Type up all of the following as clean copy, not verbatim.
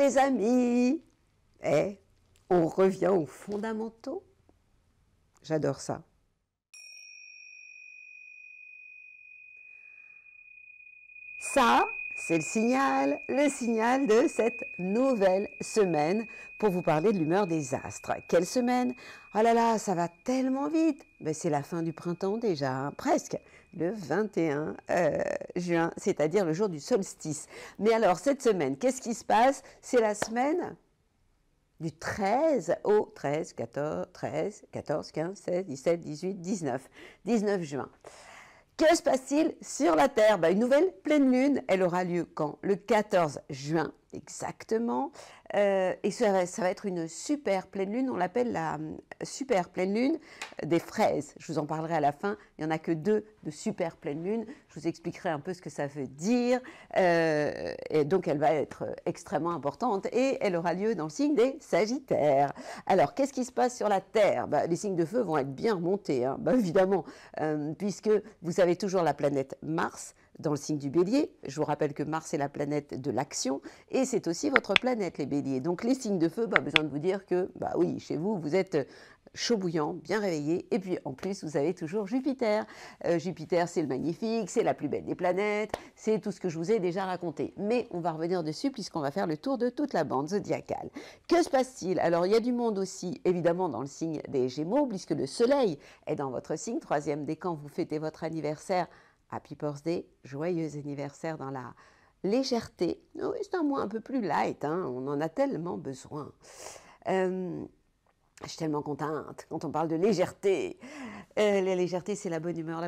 les amis. Eh, on revient aux fondamentaux. J'adore ça. Ça, c'est le signal de cette nouvelle semaine pour vous parler de l'humeur des astres. Quelle semaine? Oh là là, ça va tellement vite. Ben, c'est la fin du printemps déjà, hein, presque. Le 21 juin, c'est-à-dire le jour du solstice. Mais alors, cette semaine, qu'est-ce qui se passe? C'est la semaine du 13 au 13, 14, 15, 16, 17, 18, 19. 19 juin. Que se passe-t-il sur la Terre? Une nouvelle pleine lune, elle aura lieu quand? Le 14 juin, exactement. Et ça va être une super pleine lune, on l'appelle la super pleine lune des fraises. Je vous en parlerai à la fin, il n'y en a que 2 de super pleine lune. Je vous expliquerai un peu ce que ça veut dire. Et donc elle va être extrêmement importante et elle aura lieu dans le signe des Sagittaires. Alors qu'est-ce qui se passe sur la Terre? Les signes de feu vont être bien remontés, hein. Évidemment, puisque vous avez toujours la planète Mars dans le signe du Bélier. Je vous rappelle que Mars est la planète de l'action et c'est aussi votre planète, les Béliers. Donc les signes de feu, besoin de vous dire que, oui, chez vous, vous êtes chaud bouillant, bien réveillé. Et puis en plus, vous avez toujours Jupiter. Jupiter, c'est le magnifique, c'est la plus belle des planètes, c'est tout ce que je vous ai déjà raconté. Mais on va revenir dessus puisqu'on va faire le tour de toute la bande zodiacale. Que se passe-t-il? Alors il y a du monde aussi, évidemment, dans le signe des Gémeaux, puisque le Soleil est dans votre signe, 3e décan, vous fêtez votre anniversaire. Happy birthday, joyeux anniversaire dans la légèreté. Oui, c'est un mois un peu plus light, hein, on en a tellement besoin. Je suis tellement contente quand on parle de légèreté. La légèreté, c'est la bonne humeur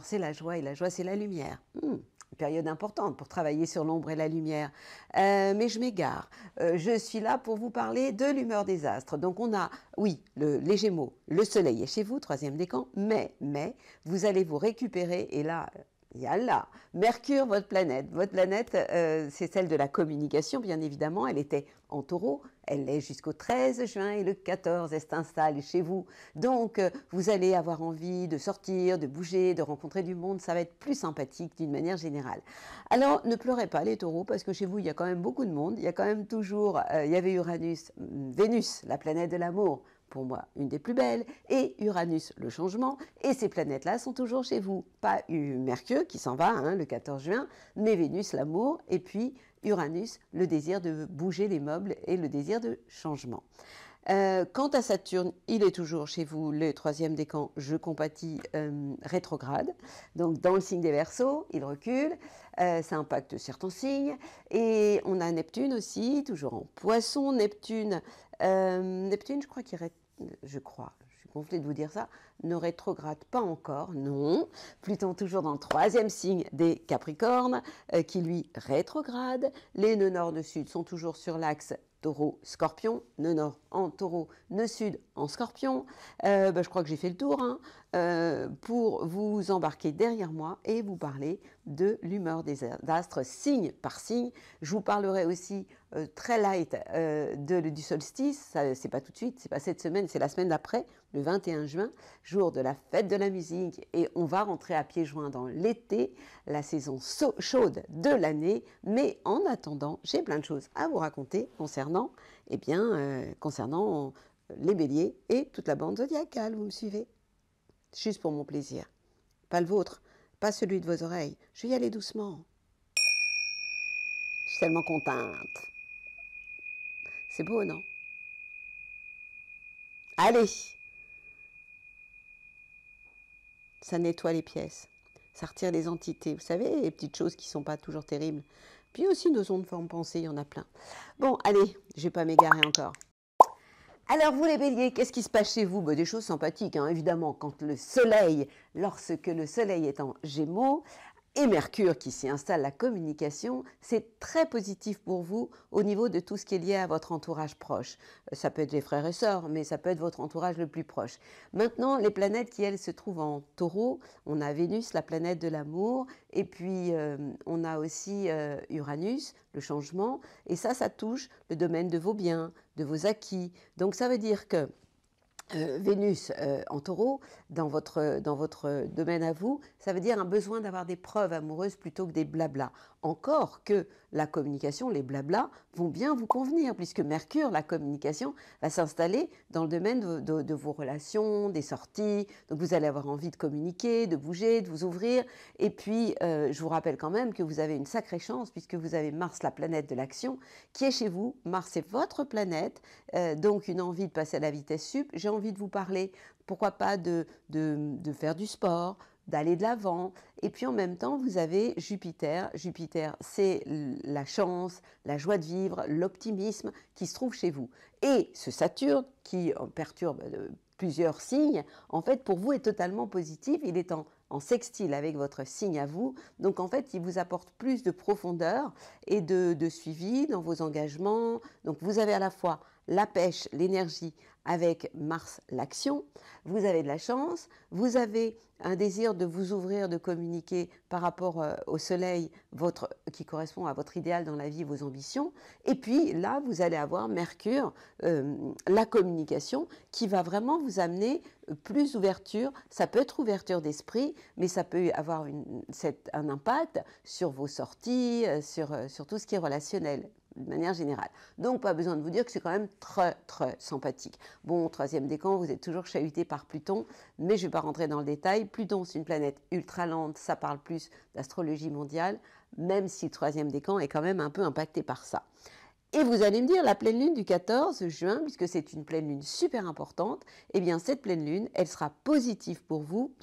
c'est la joie, et la joie, c'est la lumière. Une période importante pour travailler sur l'ombre et la lumière. Mais je m'égare. Je suis là pour vous parler de l'humeur des astres. Donc on a, oui, les Gémeaux, le Soleil est chez vous, 3e décan, mais vous allez vous récupérer, et là, yallah, Mercure, votre planète. Votre planète, c'est celle de la communication, bien évidemment. Elle était en Taureau, elle l'est jusqu'au 13 juin et le 14, elle s'installe chez vous. Donc, vous allez avoir envie de sortir, de bouger, de rencontrer du monde. Ça va être plus sympathique d'une manière générale. Alors, ne pleurez pas les taureaux, parce que chez vous, il y a quand même beaucoup de monde. Il y a quand même toujours, il y avait Uranus, Vénus, la planète de l'amour, pour moi, une des plus belles, et Uranus, le changement, et ces planètes-là sont toujours chez vous. Pas Mercure qui s'en va, hein, le 14 juin, mais Vénus, l'amour, et puis Uranus, le désir de bouger les meubles et le désir de changement. Quant à Saturne, il est toujours chez vous, le 3e décan, je compatis, rétrograde. Donc dans le signe des Verseaux, il recule, ça impacte certains signes. Et on a Neptune aussi, toujours en Poisson. Neptune, je crois je suis gonflée de vous dire ça, ne rétrograde pas encore, non. Pluton toujours dans le 3e signe des Capricornes, qui lui rétrograde. Les nœuds nord de sud sont toujours sur l'axe Taureau-Scorpion, nœud nord en Taureau, nœud sud en Scorpion. Je crois que j'ai fait le tour, hein, pour vous embarquer derrière moi et vous parler de l'humeur des astres signe par signe. Je vous parlerai aussi très light du solstice. C'est pas tout de suite, c'est pas cette semaine, c'est la semaine d'après, le 21 juin, jour de la fête de la musique, et on va rentrer à pieds joints dans l'été, la saison chaude de l'année. Mais en attendant, j'ai plein de choses à vous raconter concernant les béliers et toute la bande zodiacale. Vous me suivez? Juste pour mon plaisir, pas le vôtre, pas celui de vos oreilles. Je vais y aller doucement. Je suis tellement contente. C'est beau, non? Allez! Ça nettoie les pièces, ça retire les entités. Vous savez, les petites choses qui ne sont pas toujours terribles. Puis aussi nos ondes forme pensée, il y en a plein. Bon, allez, je ne vais pas m'égarer encore. Alors vous les béliers, qu'est-ce qui se passe chez vous? Des choses sympathiques, hein, évidemment, lorsque le soleil est en Gémeaux, et Mercure qui s'y installe, la communication, c'est très positif pour vous au niveau de tout ce qui est lié à votre entourage proche. Ça peut être les frères et sœurs, mais ça peut être votre entourage le plus proche. Maintenant, les planètes qui, elles, se trouvent en Taureau, on a Vénus, la planète de l'amour, et puis on a aussi Uranus, le changement, et ça touche le domaine de vos biens, de vos acquis. Donc ça veut dire que Vénus en Taureau, dans votre domaine à vous, ça veut dire un besoin d'avoir des preuves amoureuses plutôt que des blablas. Encore que la communication, les blablas, vont bien vous convenir, puisque Mercure, la communication, va s'installer dans le domaine de vos relations, des sorties. Donc vous allez avoir envie de communiquer, de bouger, de vous ouvrir. Et puis, je vous rappelle quand même que vous avez une sacrée chance, puisque vous avez Mars, la planète de l'action, qui est chez vous. Mars, c'est votre planète, donc une envie de passer à la vitesse sup. J'ai envie de vous parler, pourquoi pas, de faire du sport, d'aller de l'avant. Et puis en même temps, vous avez Jupiter. Jupiter, c'est la chance, la joie de vivre, l'optimisme qui se trouve chez vous. Et ce Saturne, qui perturbe plusieurs signes, en fait, pour vous est totalement positif. Il est en sextile avec votre signe à vous. Donc en fait, il vous apporte plus de profondeur et de suivi dans vos engagements. Donc vous avez à la fois la pêche, l'énergie avec Mars, l'action. Vous avez de la chance, vous avez un désir de vous ouvrir, de communiquer par rapport au soleil qui correspond à votre idéal dans la vie, vos ambitions. Et puis là, vous allez avoir Mercure, la communication, qui va vraiment vous amener plus d'ouverture. Ça peut être ouverture d'esprit, mais ça peut avoir un impact sur vos sorties, sur tout ce qui est relationnel, de manière générale. Donc, pas besoin de vous dire que c'est quand même très, très sympathique. Bon, troisième décan, vous êtes toujours chahuté par Pluton, mais je ne vais pas rentrer dans le détail. Pluton, c'est une planète ultra lente, ça parle plus d'astrologie mondiale, même si le troisième décan est quand même un peu impacté par ça. Et vous allez me dire, la pleine lune du 14 juin, puisque c'est une pleine lune super importante, eh bien cette pleine lune, elle sera positive pour vous,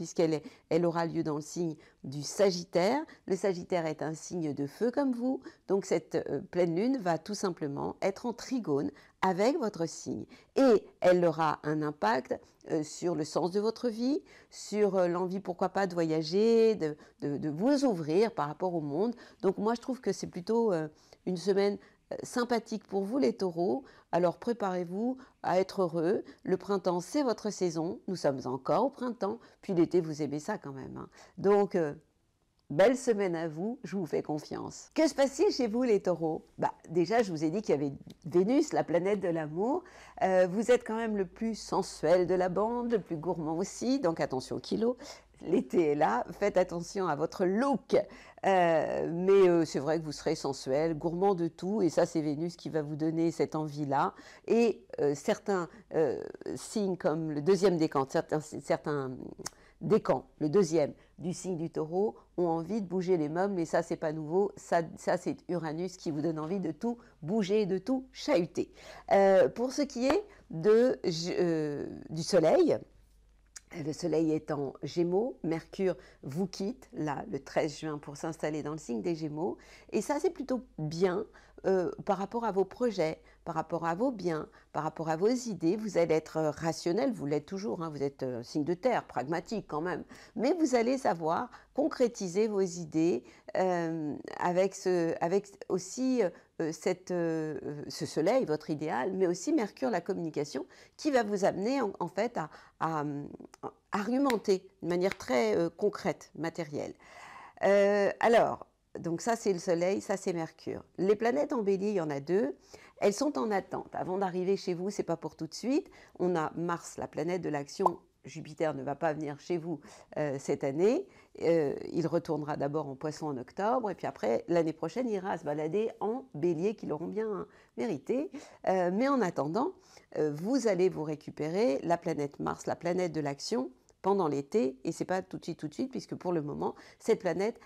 elle aura lieu dans le signe du Sagittaire. Le Sagittaire est un signe de feu comme vous, donc cette pleine lune va tout simplement être en trigone avec votre signe. Et elle aura un impact sur le sens de votre vie, sur l'envie, pourquoi pas, de voyager, de vous ouvrir par rapport au monde. Donc moi, je trouve que c'est plutôt une semaine sympathique pour vous les taureaux, alors préparez-vous à être heureux. Le printemps, c'est votre saison, nous sommes encore au printemps, puis l'été, vous aimez ça quand même, hein. Donc, belle semaine à vous, je vous fais confiance. Que se passe-t-il chez vous les taureaux? Déjà, je vous ai dit qu'il y avait Vénus, la planète de l'amour. Vous êtes quand même le plus sensuel de la bande, le plus gourmand aussi, donc attention kilo. L'été est là, faites attention à votre look, mais c'est vrai que vous serez sensuel, gourmand de tout, et ça c'est Vénus qui va vous donner cette envie-là. Et certains signes comme le deuxième décan, certains décans, le deuxième du signe du taureau, ont envie de bouger les meubles, mais ça c'est pas nouveau, ça c'est Uranus qui vous donne envie de tout bouger, de tout chahuter. Pour ce qui est du soleil, le soleil est en Gémeaux, Mercure vous quitte, là, le 13 juin, pour s'installer dans le signe des Gémeaux. Et ça, c'est plutôt bien par rapport à vos projets, par rapport à vos biens, par rapport à vos idées. Vous allez être rationnel, vous l'êtes toujours, hein, vous êtes signe de terre, pragmatique quand même. Mais vous allez savoir concrétiser vos idées avec aussi ce soleil, votre idéal, mais aussi Mercure, la communication, qui va vous amener en fait à argumenter de manière très concrète, matérielle. Alors, donc ça c'est le soleil, ça c'est Mercure. Les planètes en bélier, il y en a deux. Elles sont en attente. Avant d'arriver chez vous, c'est pas pour tout de suite. On a Mars, la planète de l'action. Jupiter ne va pas venir chez vous cette année. Il retournera d'abord en Poisson en octobre, et puis après, l'année prochaine, il ira se balader en Bélier, qui l'auront bien mérité. Mais en attendant, vous allez vous récupérer la planète Mars, la planète de l'action, pendant l'été, et c'est pas tout de suite, puisque pour le moment, cette planète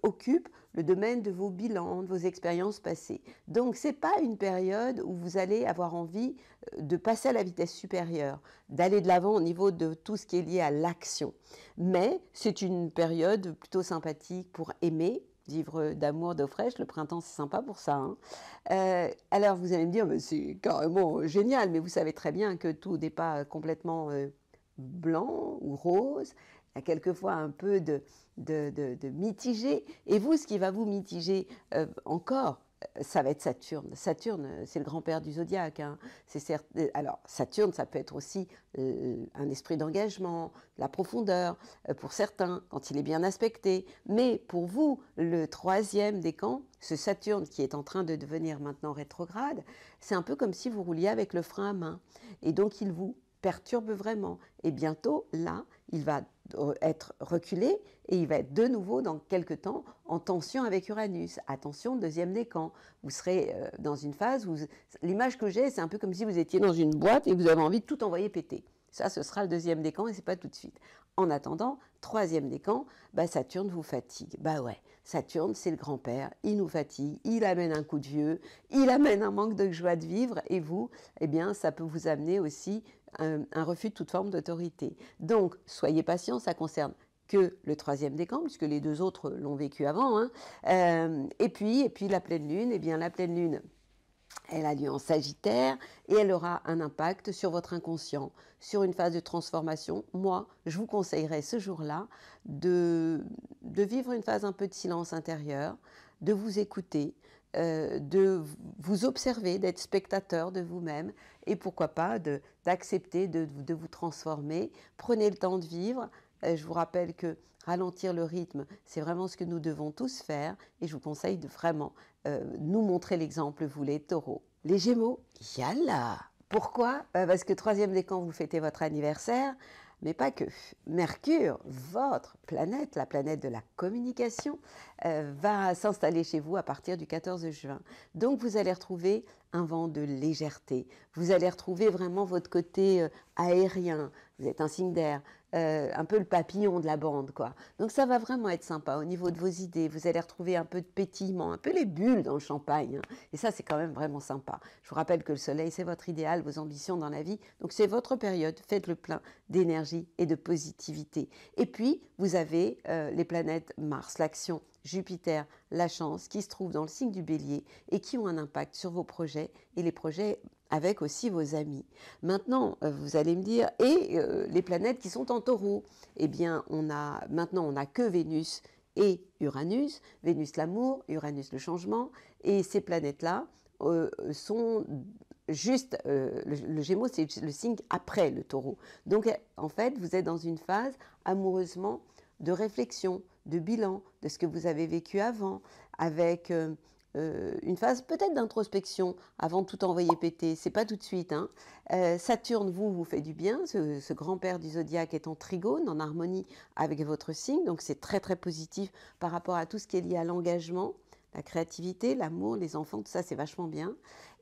occupe le domaine de vos bilans, de vos expériences passées. Donc, ce n'est pas une période où vous allez avoir envie de passer à la vitesse supérieure, d'aller de l'avant au niveau de tout ce qui est lié à l'action. Mais c'est une période plutôt sympathique pour aimer, vivre d'amour, d'eau fraîche. Le printemps, c'est sympa pour ça, hein. Alors, vous allez me dire, c'est carrément génial, mais vous savez très bien que tout n'est pas complètement blanc ou rose. Il y a quelquefois un peu de mitigé. Et vous, ce qui va vous mitiger encore, ça va être Saturne. Saturne, c'est le grand-père du zodiaque, hein. Alors, Saturne, ça peut être aussi un esprit d'engagement, de la profondeur, pour certains, quand il est bien aspecté. Mais pour vous, le troisième décan, ce Saturne qui est en train de devenir maintenant rétrograde, c'est un peu comme si vous rouliez avec le frein à main. Et donc, il vous perturbe vraiment. Et bientôt, là, il va être reculé et il va être de nouveau dans quelques temps en tension avec Uranus. Attention, deuxième décan. Vous serez dans une phase où l'image que j'ai, c'est un peu comme si vous étiez dans une boîte et vous avez envie de tout envoyer péter. Ça, ce sera le deuxième décan et ce n'est pas tout de suite. En attendant, troisième décan, Saturne vous fatigue. Ouais, Saturne, c'est le grand-père, il nous fatigue, il amène un coup de vieux, il amène un manque de joie de vivre et vous, eh bien, ça peut vous amener aussi un refus de toute forme d'autorité. Donc, soyez patient, ça concerne que le troisième décan, puisque les deux autres l'ont vécu avant. Et puis la pleine lune, eh bien la pleine lune, elle a lieu en Sagittaire et elle aura un impact sur votre inconscient, sur une phase de transformation. Moi, je vous conseillerais ce jour-là de vivre une phase un peu de silence intérieur, de vous écouter, de vous observer, d'être spectateur de vous-même et pourquoi pas d'accepter de vous transformer. Prenez le temps de vivre. Je vous rappelle que ralentir le rythme, c'est vraiment ce que nous devons tous faire et je vous conseille de vraiment nous montrer l'exemple, vous les taureaux. Les gémeaux, yalla! Pourquoi? Parce que troisième décan, vous fêtez votre anniversaire, mais pas que. Mercure, votre planète, la planète de la communication, va s'installer chez vous à partir du 14 juin. Donc vous allez retrouver un vent de légèreté. Vous allez retrouver vraiment votre côté aérien. Vous êtes un signe d'air. Un peu le papillon de la bande, quoi. Donc ça va vraiment être sympa au niveau de vos idées. Vous allez retrouver un peu de pétillement, un peu les bulles dans le champagne. Et ça, c'est quand même vraiment sympa. Je vous rappelle que le soleil, c'est votre idéal, vos ambitions dans la vie. Donc c'est votre période. Faites le plein d'énergie et de positivité. Et puis, vous avez les planètes Mars, l'action, Jupiter, la chance, qui se trouvent dans le signe du Bélier et qui ont un impact sur vos projets et les projets avec aussi vos amis. Maintenant, vous allez me dire, et les planètes qui sont en Taureau, eh bien, maintenant, on n'a que Vénus et Uranus. Vénus l'amour, Uranus le changement, et ces planètes-là sont juste, le Gémeaux, c'est le signe après le Taureau. Donc, en fait, vous êtes dans une phase amoureusement de réflexion, de bilan, de ce que vous avez vécu avant, avec une phase peut-être d'introspection avant de tout envoyer péter. C'est pas tout de suite. Saturne, vous fait du bien. Ce grand-père du zodiaque est en trigone, en harmonie avec votre signe. Donc c'est très très positif par rapport à tout ce qui est lié à l'engagement, la créativité, l'amour, les enfants, tout ça c'est vachement bien.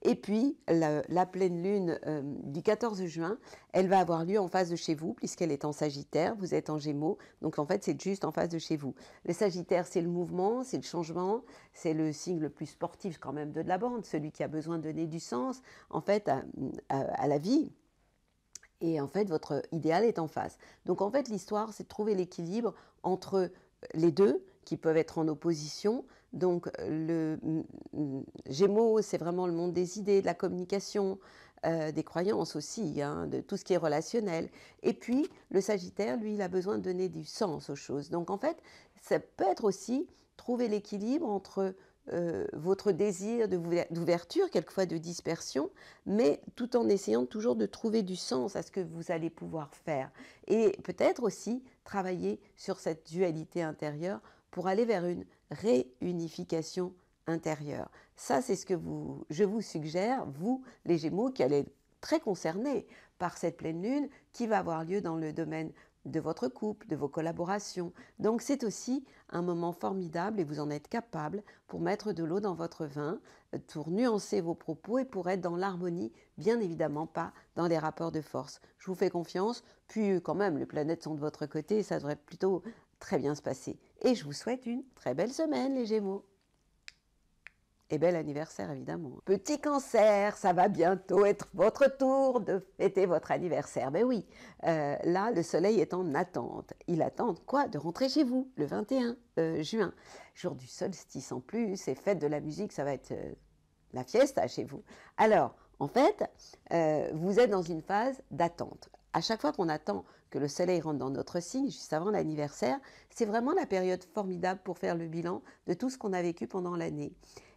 Et puis la pleine lune du 14 juin, elle va avoir lieu en face de chez vous puisqu'elle est en Sagittaire, vous êtes en Gémeaux, donc en fait c'est juste en face de chez vous. Le Sagittaire c'est le mouvement, c'est le changement, c'est le signe le plus sportif quand même de la bande, celui qui a besoin de donner du sens en fait à la vie. Et en fait votre idéal est en face. Donc en fait l'histoire c'est de trouver l'équilibre entre les deux qui peuvent être en opposition. Donc le Gémeaux, c'est vraiment le monde des idées, de la communication, des croyances aussi, de tout ce qui est relationnel. Et puis le Sagittaire, lui, il a besoin de donner du sens aux choses. Donc en fait, ça peut être aussi trouver l'équilibre entre votre désir d'ouverture, quelquefois de dispersion, mais tout en essayant toujours de trouver du sens à ce que vous allez pouvoir faire. Et peut-être aussi travailler sur cette dualité intérieure pour aller vers une réunification intérieure. Ça, c'est ce que je vous suggère, vous, les Gémeaux, qui allez être très concernés par cette pleine lune qui va avoir lieu dans le domaine de votre couple, de vos collaborations. Donc c'est aussi un moment formidable et vous en êtes capable pour mettre de l'eau dans votre vin, pour nuancer vos propos et pour être dans l'harmonie, bien évidemment pas dans les rapports de force. Je vous fais confiance, puis quand même les planètes sont de votre côté et ça devrait plutôt très bien se passer. Et je vous souhaite une très belle semaine les Gémeaux. Et bel anniversaire évidemment. Petit Cancer, ça va bientôt être votre tour de fêter votre anniversaire. Ben oui, là le soleil est en attente. Il attend quoi? De rentrer chez vous le 21 juin. Jour du solstice en plus, et fête de la musique, ça va être la fiesta chez vous. Alors, en fait, vous êtes dans une phase d'attente. À chaque fois qu'on attend que le soleil rentre dans notre signe, juste avant l'anniversaire, c'est vraiment la période formidable pour faire le bilan de tout ce qu'on a vécu pendant l'année.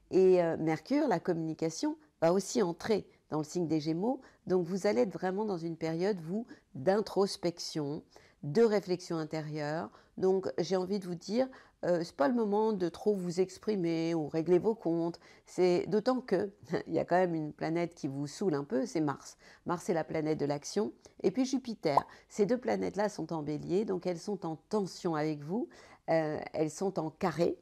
Et Mercure, la communication, va aussi entrer dans le signe des Gémeaux. Donc vous allez être vraiment dans une période, vous, d'introspection, de réflexion intérieure. Donc j'ai envie de vous dire, c'est pas le moment de trop vous exprimer ou régler vos comptes. C'est d'autant que il y a quand même une planète qui vous saoule un peu, c'est Mars. Mars est la planète de l'action et puis Jupiter. Ces deux planètes-là sont en Bélier, donc elles sont en tension avec vous, elles sont en carré.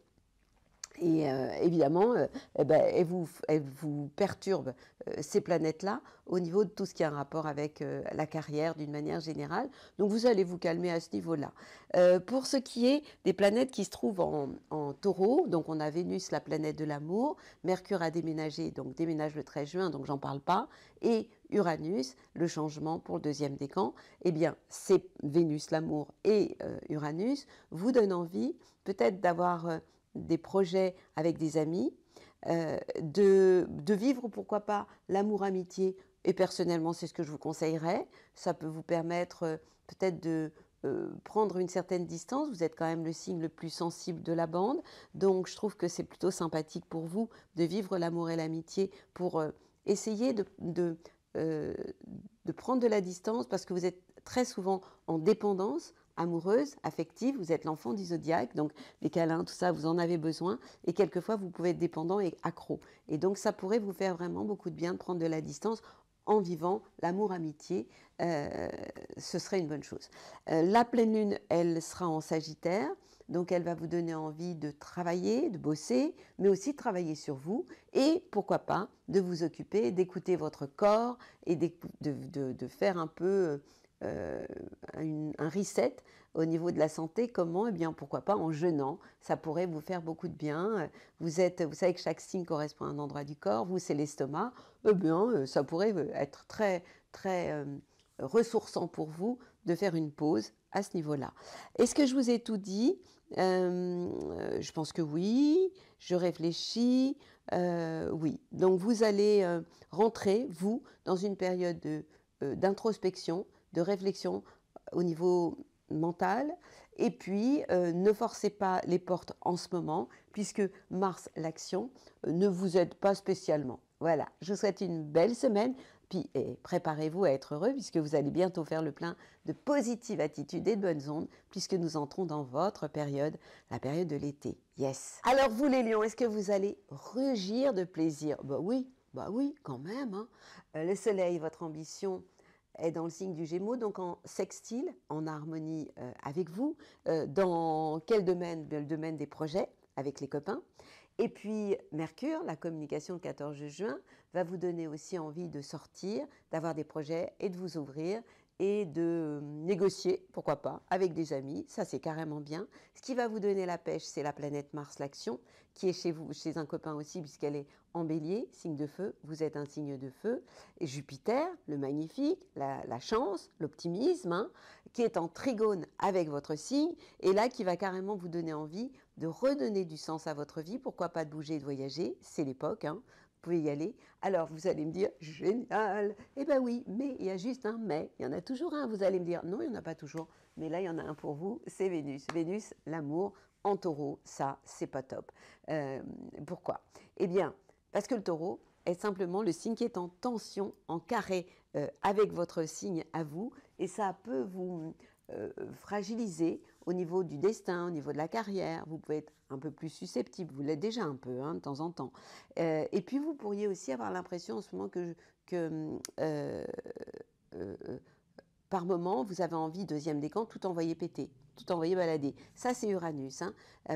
Et évidemment, eh ben, elles vous perturbent, ces planètes-là, au niveau de tout ce qui a un rapport avec la carrière d'une manière générale. Donc vous allez vous calmer à ce niveau-là. Pour ce qui est des planètes qui se trouvent en taureau, donc on a Vénus, la planète de l'amour, Mercure a déménagé, donc déménage le 13 juin, donc j'en parle pas, et Uranus, le changement pour le deuxième décan, eh bien, c'est Vénus, l'amour, et Uranus vous donnent envie peut-être d'avoir des projets avec des amis, de vivre, pourquoi pas, l'amour-amitié. Et personnellement, c'est ce que je vous conseillerais. Ça peut vous permettre peut-être de prendre une certaine distance. Vous êtes quand même le signe le plus sensible de la bande. Donc, je trouve que c'est plutôt sympathique pour vous de vivre l'amour et l'amitié pour essayer de prendre de la distance parce que vous êtes très souvent en dépendance amoureuse, affective, vous êtes l'enfant du zodiaque, donc les câlins, tout ça, vous en avez besoin, et quelquefois vous pouvez être dépendant et accro. Et donc ça pourrait vous faire vraiment beaucoup de bien de prendre de la distance en vivant l'amour-amitié, ce serait une bonne chose. La pleine lune, elle sera en Sagittaire, donc elle va vous donner envie de travailler, de bosser, mais aussi de travailler sur vous, et pourquoi pas, de vous occuper, d'écouter votre corps, et de faire un peu un reset au niveau de la santé. Comment? Eh bien, pourquoi pas en jeûnant. Ça pourrait vous faire beaucoup de bien. Vous savez que chaque signe correspond à un endroit du corps. Vous, c'est l'estomac. Eh bien, ça pourrait être très, très ressourçant pour vous de faire une pause à ce niveau-là. Est-ce que je vous ai tout dit? Je pense que oui. Je réfléchis. Oui. Donc, vous allez rentrer, vous, dans une période d'introspection, de réflexion au niveau mental. Et puis, ne forcez pas les portes en ce moment, puisque Mars, l'action, ne vous aide pas spécialement. Voilà, je vous souhaite une belle semaine, puis préparez-vous à être heureux, puisque vous allez bientôt faire le plein de positive attitude et de bonnes ondes, puisque nous entrons dans votre période, la période de l'été. Yes. Alors vous les lions, est-ce que vous allez rugir de plaisir? Bah oui, quand même. Hein. Le soleil, votre ambition, est dans le signe du Gémeaux, donc en sextile, en harmonie avec vous. Dans quel domaine? Le domaine des projets, avec les copains. Et puis Mercure, la communication le 14 juin, va vous donner aussi envie de sortir, d'avoir des projets et de vous ouvrir et de négocier, pourquoi pas, avec des amis. Ça, c'est carrément bien. Ce qui va vous donner la pêche, c'est la planète Mars, l'action, qui est chez vous, chez un copain aussi, puisqu'elle est en bélier, signe de feu. Vous êtes un signe de feu. Et Jupiter, le magnifique, la chance, l'optimisme, hein, qui est en trigone avec votre signe, et là, qui va carrément vous donner envie de redonner du sens à votre vie. Pourquoi pas de bouger et de voyager? C'est l'époque, hein. Vous pouvez y aller. Alors, vous allez me dire, génial. Eh bien oui, mais il y a juste un mais. Il y en a toujours un. Vous allez me dire, non, il n'y en a pas toujours. Mais là, il y en a un pour vous, c'est Vénus. Vénus, l'amour, en taureau, ça, c'est pas top. Pourquoi? Eh bien, parce que le taureau est simplement le signe qui est en tension, en carré avec votre signe à vous. Et ça peut vous fragiliser au niveau du destin, au niveau de la carrière. Vous pouvez être un peu plus susceptible, vous l'êtes déjà un peu hein, de temps en temps. Et puis vous pourriez aussi avoir l'impression en ce moment que par moment, vous avez envie, deuxième décan, tout envoyer péter, tout envoyer balader. Ça, c'est Uranus. Hein.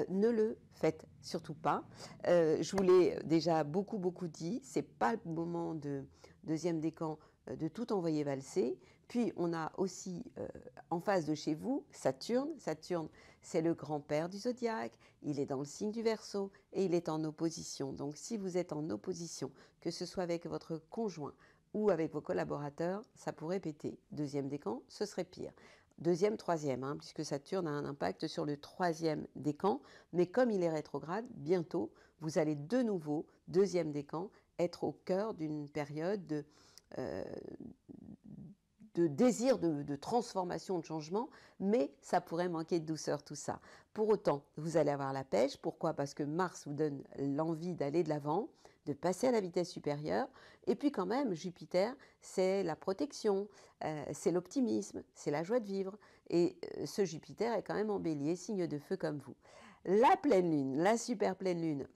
Ne le faites surtout pas. Je vous l'ai déjà beaucoup dit. C'est pas le moment de deuxième décan de tout envoyer valser. Puis, on a aussi en face de chez vous Saturne. Saturne, c'est le grand-père du zodiaque. Il est dans le signe du Verseau et il est en opposition. Donc, si vous êtes en opposition, que ce soit avec votre conjoint, ou avec vos collaborateurs, ça pourrait péter. Deuxième décan, ce serait pire. Deuxième, troisième, hein, puisque Saturne a un impact sur le troisième décan, mais comme il est rétrograde, bientôt, vous allez de nouveau, deuxième décan, être au cœur d'une période de désir de transformation, de changement, mais ça pourrait manquer de douceur tout ça. Pour autant, vous allez avoir la pêche. Pourquoi? Parce que Mars vous donne l'envie d'aller de l'avant, de passer à la vitesse supérieure. Et puis quand même, Jupiter, c'est la protection, c'est l'optimisme, c'est la joie de vivre. Et ce Jupiter est quand même en bélier, signe de feu comme vous. La pleine lune, la super pleine lune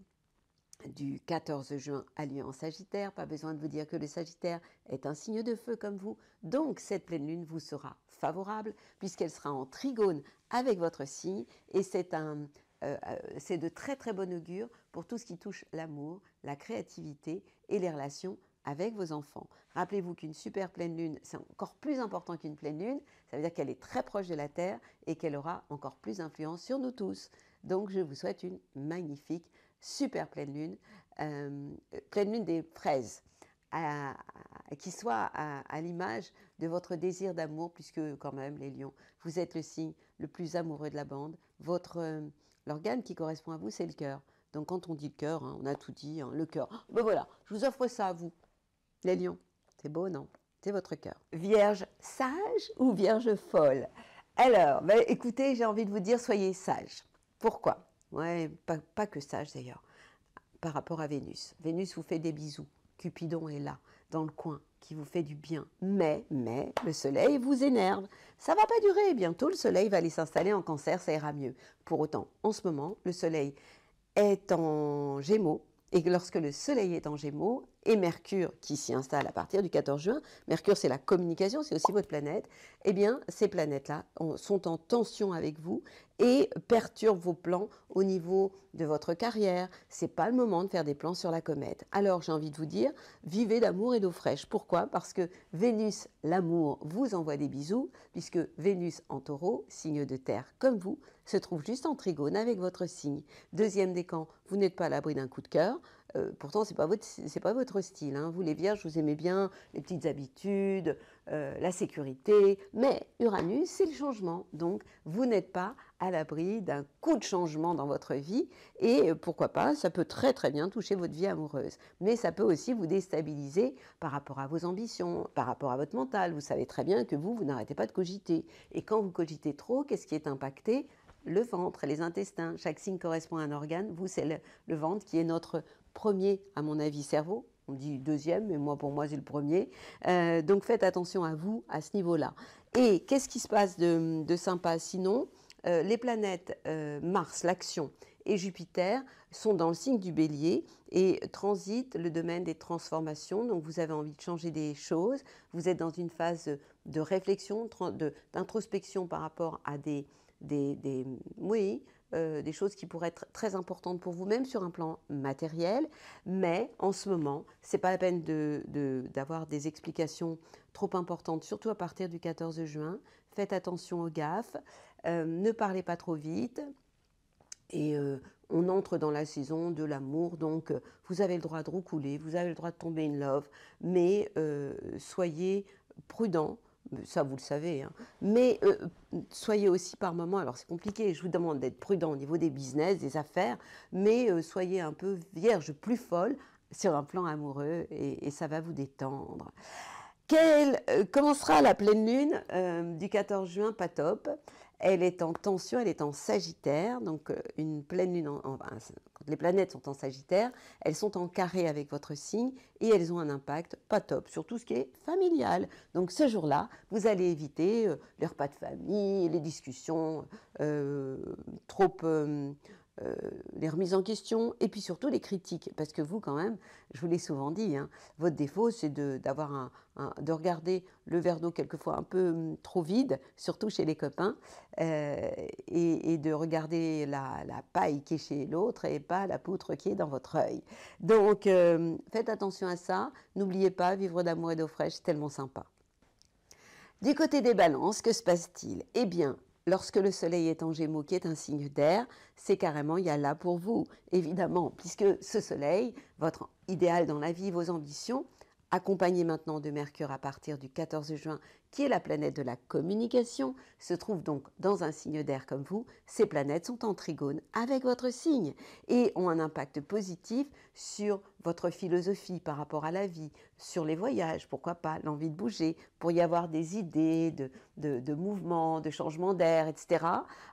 du 14 juin a lieu en Sagittaire. Pas besoin de vous dire que le Sagittaire est un signe de feu comme vous. Donc cette pleine lune vous sera favorable puisqu'elle sera en trigone avec votre signe et c'est de très très bon augure pour tout ce qui touche l'amour, la créativité et les relations avec vos enfants. Rappelez-vous qu'une super pleine lune, c'est encore plus important qu'une pleine lune. Ça veut dire qu'elle est très proche de la Terre et qu'elle aura encore plus d'influence sur nous tous. Donc je vous souhaite une magnifique super pleine lune des fraises, qui soit à l'image de votre désir d'amour, puisque quand même les lions, vous êtes le signe le plus amoureux de la bande. L'organe qui correspond à vous, c'est le cœur. Donc quand on dit le cœur, hein, on a tout dit, hein, le cœur. Ben voilà, je vous offre ça à vous, les lions. C'est beau, non? C'est votre cœur. Vierge sage ou vierge folle? Alors, ben, écoutez, j'ai envie de vous dire, soyez sage. Pourquoi? Ouais, pas que sage d'ailleurs, par rapport à Vénus. Vénus vous fait des bisous. Cupidon est là, dans le coin, qui vous fait du bien. Mais, le soleil vous énerve. Ça va pas durer. Bientôt, le soleil va aller s'installer en Cancer, ça ira mieux. Pour autant, en ce moment, le soleil est en Gémeaux. Et lorsque le soleil est en Gémeaux, et Mercure qui s'y installe à partir du 14 juin, Mercure c'est la communication, c'est aussi votre planète, eh bien ces planètes-là sont en tension avec vous et perturbent vos plans au niveau de votre carrière. C'est pas le moment de faire des plans sur la comète. Alors j'ai envie de vous dire, vivez d'amour et d'eau fraîche. Pourquoi? Parce que Vénus, l'amour, vous envoie des bisous, puisque Vénus en Taureau, signe de terre comme vous, se trouve juste en trigone avec votre signe. Deuxième décan, vous n'êtes pas à l'abri d'un coup de cœur. Pourtant, c'est pas votre style. Hein. Vous, les Vierges, vous aimez bien les petites habitudes, la sécurité. Mais Uranus, c'est le changement. Donc, vous n'êtes pas à l'abri d'un coup de changement dans votre vie. Et pourquoi pas, ça peut très très bien toucher votre vie amoureuse. Mais ça peut aussi vous déstabiliser par rapport à vos ambitions, par rapport à votre mental. Vous savez très bien que vous n'arrêtez pas de cogiter. Et quand vous cogitez trop, qu'est-ce qui est impacté? Le ventre, les intestins. Chaque signe correspond à un organe. Vous, c'est le ventre qui est notre premier, à mon avis, cerveau. On dit deuxième, mais pour moi, c'est le premier. Donc, faites attention à vous à ce niveau-là. Et qu'est-ce qui se passe de sympa sinon? Les planètes Mars, l'action, et Jupiter sont dans le signe du Bélier et transitent le domaine des transformations. Donc, vous avez envie de changer des choses. Vous êtes dans une phase de réflexion, d'introspection par rapport à des choses qui pourraient être très importantes pour vous-même sur un plan matériel, mais en ce moment, c'est pas la peine d'avoir des explications trop importantes, surtout à partir du 14 juin. Faites attention aux gaffes, ne parlez pas trop vite, et on entre dans la saison de l'amour, donc vous avez le droit de roucouler, vous avez le droit de tomber in love, mais soyez prudents. Ça, vous le savez. Hein. Mais soyez aussi par moments, alors c'est compliqué, je vous demande d'être prudent au niveau des business, des affaires, mais soyez un peu vierge, plus folle sur un plan amoureux et ça va vous détendre. Comment sera la pleine lune du 14 juin? Pas top. Elle est en tension, elle est en Sagittaire, donc une pleine lune, quand les planètes sont en Sagittaire, elles sont en carré avec votre signe et elles ont un impact pas top sur tout ce qui est familial. Donc ce jour-là, vous allez éviter les repas de famille, les discussions trop... les remises en question et puis surtout les critiques parce que vous quand même, je vous l'ai souvent dit, hein, votre défaut c'est de regarder le verre d'eau quelquefois un peu trop vide, surtout chez les copains et de regarder la paille qui est chez l'autre et pas la poutre qui est dans votre œil. Donc faites attention à ça, n'oubliez pas, vivre d'amour et d'eau fraîche, c'est tellement sympa. Du côté des balances, que se passe-t-il? Eh bien, lorsque le soleil est en Gémeaux, qui est un signe d'air, c'est carrément, il y a là pour vous, évidemment, puisque ce soleil, votre idéal dans la vie, vos ambitions, accompagné maintenant de Mercure à partir du 14 juin, qui est la planète de la communication, se trouve donc dans un signe d'air comme vous. Ces planètes sont en trigone avec votre signe et ont un impact positif sur votre philosophie par rapport à la vie, sur les voyages, pourquoi pas, l'envie de bouger, pour y avoir des idées de mouvements, de changements d'air, etc.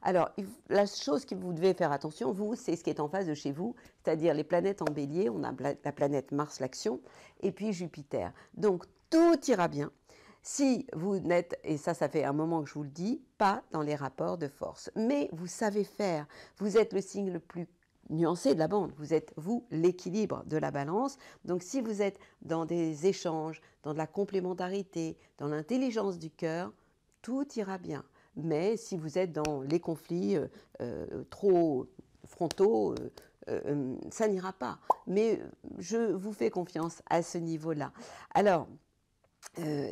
Alors, la chose que vous devez faire attention, vous, c'est ce qui est en face de chez vous, c'est-à-dire les planètes en bélier, on a la planète Mars, l'action, et puis Jupiter. Donc, tout ira bien. Si vous n'êtes, et ça fait un moment que je vous le dis, pas dans les rapports de force, mais vous savez faire, vous êtes le signe le plus nuancé de la bande, vous êtes, vous, l'équilibre de la balance. Donc si vous êtes dans des échanges, dans de la complémentarité, dans l'intelligence du cœur, tout ira bien. Mais si vous êtes dans les conflits trop frontaux, ça n'ira pas. Mais je vous fais confiance à ce niveau-là. Alors,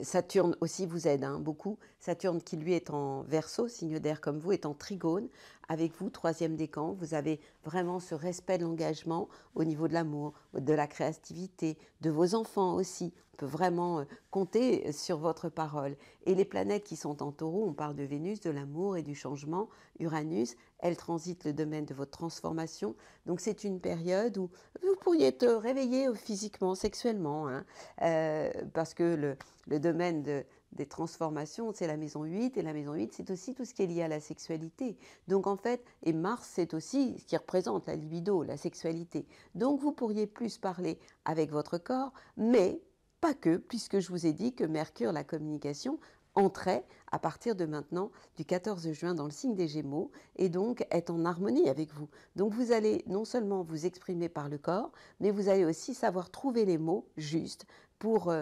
Saturne aussi vous aide beaucoup. Saturne qui lui est en Verseau, signe d'air comme vous, est en Trigone avec vous, troisième décan. Vous avez vraiment ce respect de l'engagement au niveau de l'amour, de la créativité, de vos enfants aussi. On peut vraiment compter sur votre parole. Et les planètes qui sont en Taureau, on parle de Vénus, de l'amour et du changement. Uranus, elle transite le domaine de votre transformation. Donc c'est une période où vous pourriez être réveillé physiquement, sexuellement, parce que le domaine des transformations, c'est la maison 8, et la maison 8, c'est aussi tout ce qui est lié à la sexualité. Donc en fait, et Mars, c'est aussi ce qui représente la libido, la sexualité. Donc vous pourriez plus parler avec votre corps, mais pas que, puisque je vous ai dit que Mercure, la communication, entrait à partir de maintenant, du 14 juin, dans le signe des Gémeaux, et donc est en harmonie avec vous. Donc vous allez non seulement vous exprimer par le corps, mais vous allez aussi savoir trouver les mots justes pour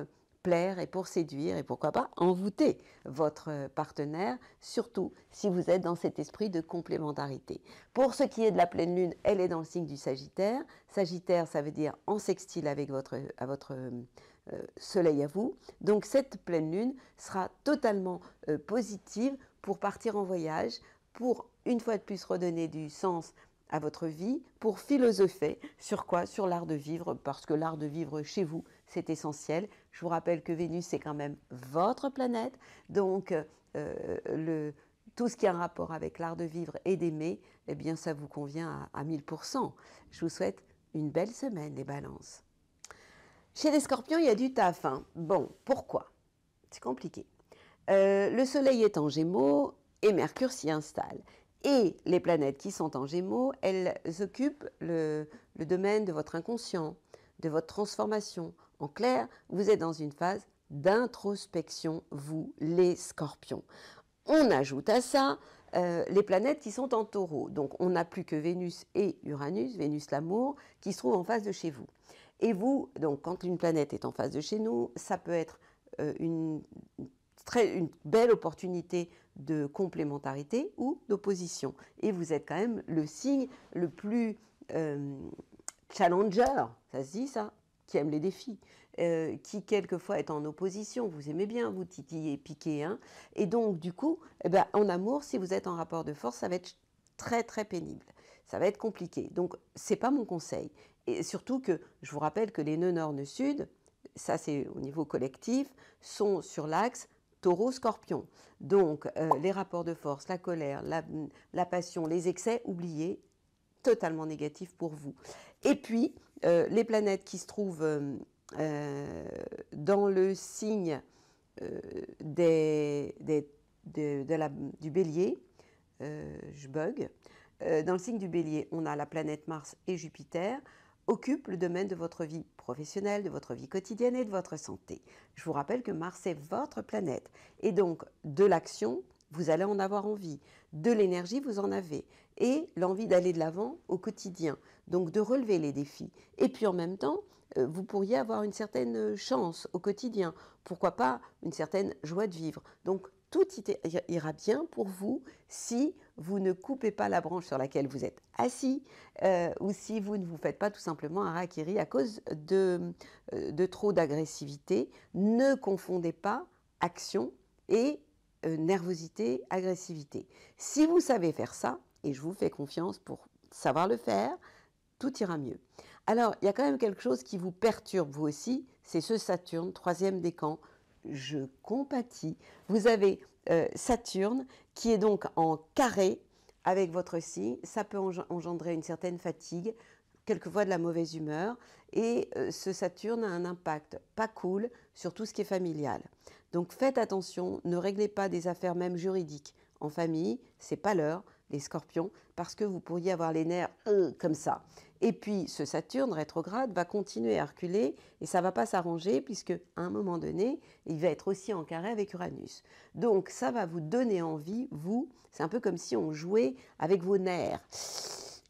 plaire et pour séduire et pourquoi pas envoûter votre partenaire, surtout si vous êtes dans cet esprit de complémentarité. Pour ce qui est de la pleine lune, elle est dans le signe du Sagittaire. Sagittaire, ça veut dire en sextile avec votre soleil à vous. Donc cette pleine lune sera totalement positive pour partir en voyage, pour une fois de plus redonner du sens à votre vie, pour philosopher sur quoi? Sur l'art de vivre, parce que l'art de vivre chez vous, c'est essentiel. Je vous rappelle que Vénus, c'est quand même votre planète, donc tout ce qui a un rapport avec l'art de vivre et d'aimer, eh bien ça vous convient à 1000%. Je vous souhaite une belle semaine, les balances. Chez les scorpions, il y a du taf. Bon, pourquoi? C'est compliqué. Le soleil est en Gémeaux et Mercure s'y installe. Et les planètes qui sont en Gémeaux, elles occupent le domaine de votre inconscient, de votre transformation. En clair, vous êtes dans une phase d'introspection, vous, les scorpions. On ajoute à ça les planètes qui sont en Taureau. Donc on n'a plus que Vénus et Uranus, Vénus l'amour, qui se trouvent en face de chez vous. Et vous, donc quand une planète est en face de chez nous, ça peut être une belle opportunité de complémentarité ou d'opposition. Et vous êtes quand même le signe le plus challenger, ça se dit ça, qui aime les défis, qui quelquefois est en opposition. Vous aimez bien vous titiller, piquer, et donc du coup, en amour, si vous êtes en rapport de force, ça va être très très pénible. Ça va être compliqué. Donc c'est pas mon conseil. Et surtout que je vous rappelle que les nœuds nord, nœuds sud, ça c'est au niveau collectif, sont sur l'axe Taureau-Scorpion. Donc les rapports de force, la colère, la passion, les excès, oubliez, totalement négatif pour vous. Et puis les planètes qui se trouvent dans le signe du Bélier, je bug. Dans le signe du Bélier, on a la planète Mars et Jupiter, occupent le domaine de votre vie professionnelle, de votre vie quotidienne et de votre santé. Je vous rappelle que Mars est votre planète. Et donc, de l'action, vous allez en avoir envie. De l'énergie, vous en avez. Et l'envie d'aller de l'avant au quotidien. Donc, de relever les défis. Et puis, en même temps, vous pourriez avoir une certaine chance au quotidien. Pourquoi pas une certaine joie de vivre. Donc, tout ira bien pour vous si vous ne coupez pas la branche sur laquelle vous êtes assis ou si vous ne vous faites pas tout simplement un harakiri à cause de trop d'agressivité. Ne confondez pas action et nervosité, agressivité. Si vous savez faire ça, et je vous fais confiance pour savoir le faire, tout ira mieux. Alors, il y a quand même quelque chose qui vous perturbe vous aussi, c'est ce Saturne, troisième décan. Je compatis. Vous avez Saturne qui est donc en carré avec votre signe. Ça peut engendrer une certaine fatigue, quelquefois de la mauvaise humeur. Et ce Saturne a un impact pas cool sur tout ce qui est familial. Donc faites attention, ne réglez pas des affaires même juridiques en famille, c'est pas l'heure, les scorpions, parce que vous pourriez avoir les nerfs comme ça. Et puis ce Saturne rétrograde va continuer à reculer et ça ne va pas s'arranger puisque à un moment donné, il va être aussi en carré avec Uranus. Donc ça va vous donner envie, vous, c'est un peu comme si on jouait avec vos nerfs.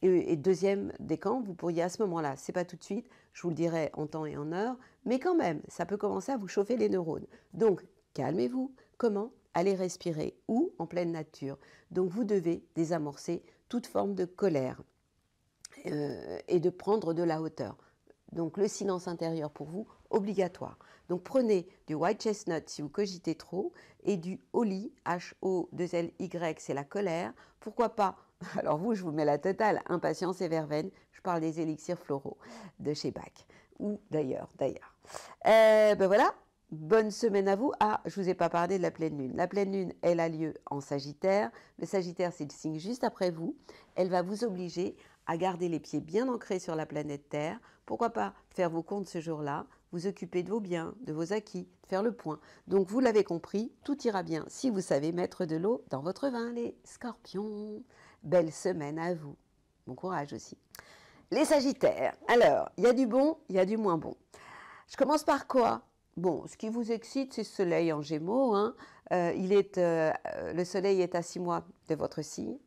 Et deuxième décan, vous pourriez à ce moment-là, c'est pas tout de suite, je vous le dirai en temps et en heure, mais quand même, ça peut commencer à vous chauffer les neurones. Donc, calmez-vous. Comment? Allez respirer ou en pleine nature. Donc, vous devez désamorcer toute forme de colère et de prendre de la hauteur. Donc, le silence intérieur pour vous, obligatoire. Donc, prenez du white chestnut si vous cogitez trop et du Holy, H-O-2-L-Y, c'est la colère. Pourquoi pas? Alors vous, je vous mets la totale, impatience et verveine. Je parle des élixirs floraux de chez Bach, ou d'ailleurs. Ben voilà, bonne semaine à vous. Ah, je ne vous ai pas parlé de la pleine lune. La pleine lune, elle a lieu en Sagittaire. Le Sagittaire, c'est le signe juste après vous. Elle va vous obliger à garder les pieds bien ancrés sur la planète Terre. Pourquoi pas faire vos comptes ce jour-là, vous occuper de vos biens, de vos acquis, faire le point. Donc vous l'avez compris, tout ira bien si vous savez mettre de l'eau dans votre vin, les scorpions. Belle semaine à vous. Bon courage aussi. Les Sagittaires. Alors, il y a du bon, il y a du moins bon. Je commence par quoi? Bon, ce qui vous excite, c'est le soleil en Gémeaux. Hein. Le soleil est à 6 mois de votre signe.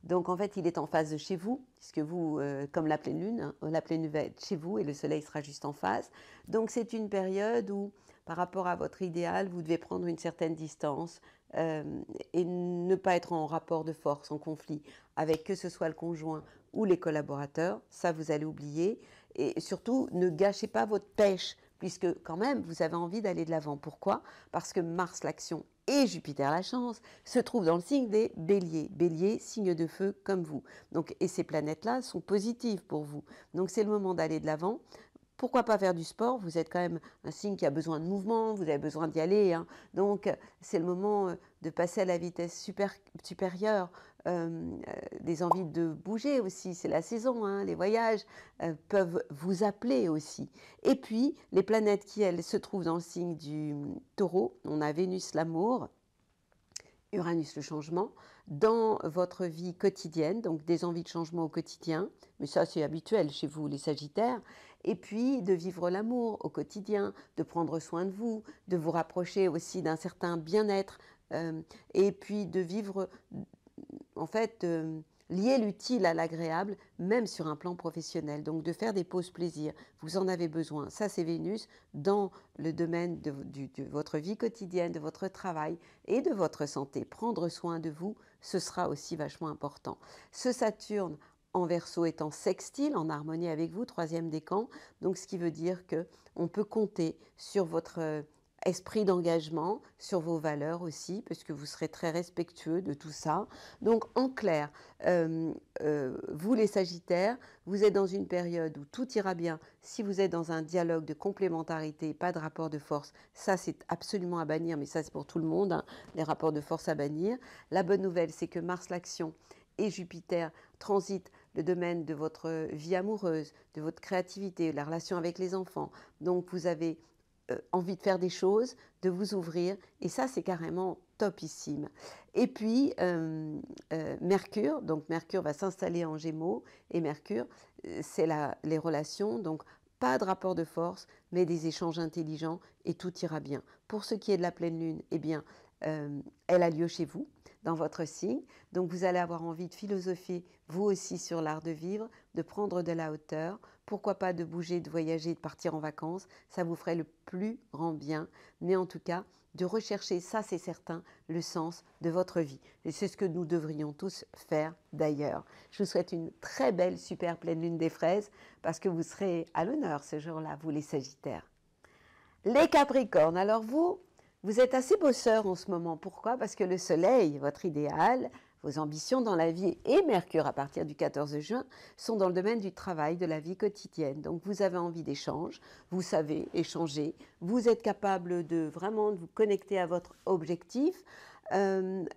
Donc, en fait, il est en face de chez vous, puisque vous, comme la pleine lune, hein, la pleine lune va être chez vous et le soleil sera juste en face. Donc, c'est une période où, par rapport à votre idéal, vous devez prendre une certaine distance et ne pas être en rapport de force, en conflit avec que ce soit le conjoint ou les collaborateurs. Ça, vous allez oublier. Et surtout, ne gâchez pas votre pêche, puisque quand même, vous avez envie d'aller de l'avant. Pourquoi? Parce que Mars, l'action, et Jupiter, la chance, se trouvent dans le signe des béliers. Bélier, signe de feu comme vous. Donc, et ces planètes-là sont positives pour vous. Donc, c'est le moment d'aller de l'avant. Pourquoi pas faire du sport? Vous êtes quand même un signe qui a besoin de mouvement, vous avez besoin d'y aller. Hein. Donc, c'est le moment de passer à la vitesse supérieure, des envies de bouger aussi. C'est la saison, hein. Les voyages peuvent vous appeler aussi. Et puis, les planètes qui, elles, se trouvent dans le signe du taureau, on a Vénus, l'amour, Uranus, le changement, dans votre vie quotidienne, donc des envies de changement au quotidien, mais ça c'est habituel chez vous les Sagittaires, et puis de vivre l'amour au quotidien, de prendre soin de vous rapprocher aussi d'un certain bien-être, et puis de vivre, en fait, lier l'utile à l'agréable, même sur un plan professionnel. Donc de faire des pauses plaisir, vous en avez besoin. Ça c'est Vénus dans le domaine de votre vie quotidienne, de votre travail et de votre santé. Prendre soin de vous, ce sera aussi vachement important. Ce Saturne en Verseau est en sextile, en harmonie avec vous, troisième décan, donc ce qui veut dire qu'on peut compter sur votre esprit d'engagement, sur vos valeurs aussi, parce que vous serez très respectueux de tout ça. Donc en clair, vous les Sagittaires, vous êtes dans une période où tout ira bien si vous êtes dans un dialogue de complémentarité, pas de rapport de force. Ça c'est absolument à bannir, mais ça c'est pour tout le monde, hein, les rapports de force à bannir. La bonne nouvelle, c'est que Mars l'action et Jupiter transitent le domaine de votre vie amoureuse, de votre créativité, la relation avec les enfants. Donc vous avez envie de faire des choses, de vous ouvrir, et ça c'est carrément topissime. Et puis Mercure, donc Mercure va s'installer en Gémeaux, et Mercure c'est les relations, donc pas de rapport de force, mais des échanges intelligents, et tout ira bien. Pour ce qui est de la pleine lune, eh bien, elle a lieu chez vous, dans votre signe, donc vous allez avoir envie de philosopher, vous aussi, sur l'art de vivre, de prendre de la hauteur, pourquoi pas de bouger, de voyager, de partir en vacances, ça vous ferait le plus grand bien, mais en tout cas, de rechercher, ça c'est certain, le sens de votre vie. Et c'est ce que nous devrions tous faire d'ailleurs. Je vous souhaite une très belle, super pleine lune des fraises, parce que vous serez à l'honneur ce jour-là, vous les Sagittaires. Les Capricornes, alors vous êtes assez bosseurs en ce moment. Pourquoi? Parce que le soleil, votre idéal, vos ambitions dans la vie et Mercure à partir du 14 juin sont dans le domaine du travail, de la vie quotidienne. Donc vous avez envie d'échange, vous savez échanger, vous êtes capable de vraiment vous connecter à votre objectif,